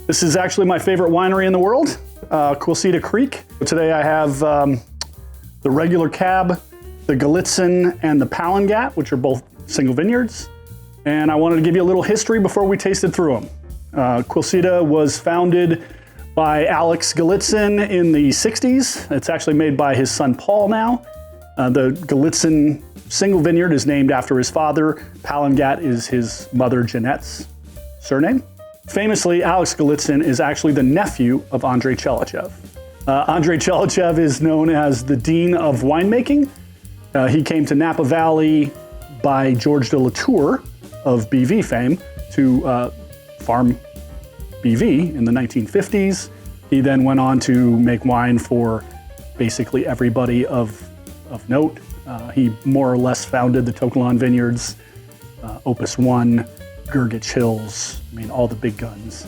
This is actually my favorite winery in the world, Quilceda Creek. Today I have the regular cab, the Golitzin, and the Palangat, which are both single vineyards. And I wanted to give you a little history before we tasted through them. Quilceda was founded by Alex Golitzin in the 60s. It's actually made by his son Paul now. The Golitzin single vineyard is named after his father. Palangat is his mother Jeanette's surname. Famously, Alex Golitzin is actually the nephew of André Tchelistcheff. André Tchelistcheff is known as the Dean of Winemaking. He came to Napa Valley by George de Latour of BV fame to farm BV in the 1950s. He then went on to make wine for basically everybody of note. He more or less founded the Tokelon Vineyards, Opus One, Gurgitch Hills, all the big guns,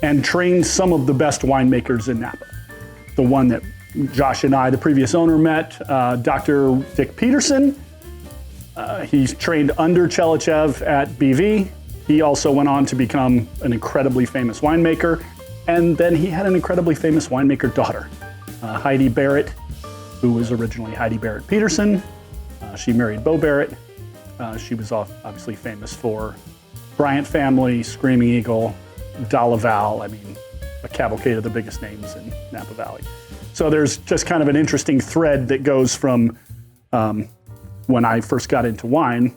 and trained some of the best winemakers in Napa. The one that Josh and I, the previous owner, met, Dr. Dick Peterson. He's trained under Tchelistcheff at BV. He also went on to become an incredibly famous winemaker, and then he had an incredibly famous winemaker daughter, Heidi Barrett, who was originally Heidi Barrett Peterson. She married Bo Barrett. She was obviously famous for Bryant Family, Screaming Eagle, Dalaval, a cavalcade of the biggest names in Napa Valley. So there's just kind of an interesting thread that goes from when I first got into wine,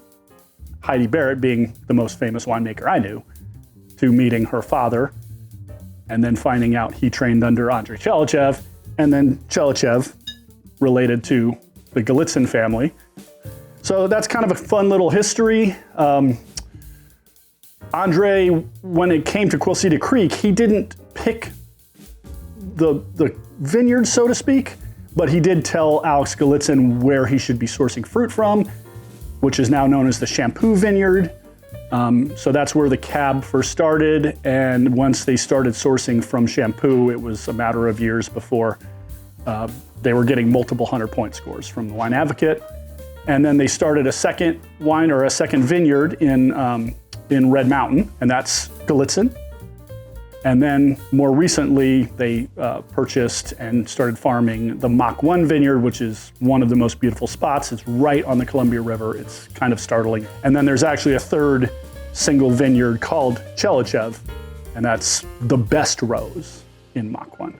Heidi Barrett being the most famous winemaker I knew, to meeting her father, and then finding out he trained under André Tchelistcheff, and then Tchelistcheff related to the Golitzin family. So that's kind of a fun little history. André, when it came to Quilceda Creek, he didn't pick the vineyard, so to speak, but he did tell Alex Golitzin where he should be sourcing fruit from, which is now known as the Shampoo Vineyard. So that's where the cab first started, and once they started sourcing from Shampoo, it was a matter of years before they were getting multiple 100-point scores from the Wine Advocate. And then they started a second vineyard in Red Mountain, and that's Golitzin. And then more recently, they purchased and started farming the Mach 1 vineyard, which is one of the most beautiful spots. It's right on the Columbia River. It's kind of startling. And then there's actually a third single vineyard called Tchelistcheff, and that's the best rose in Mach 1.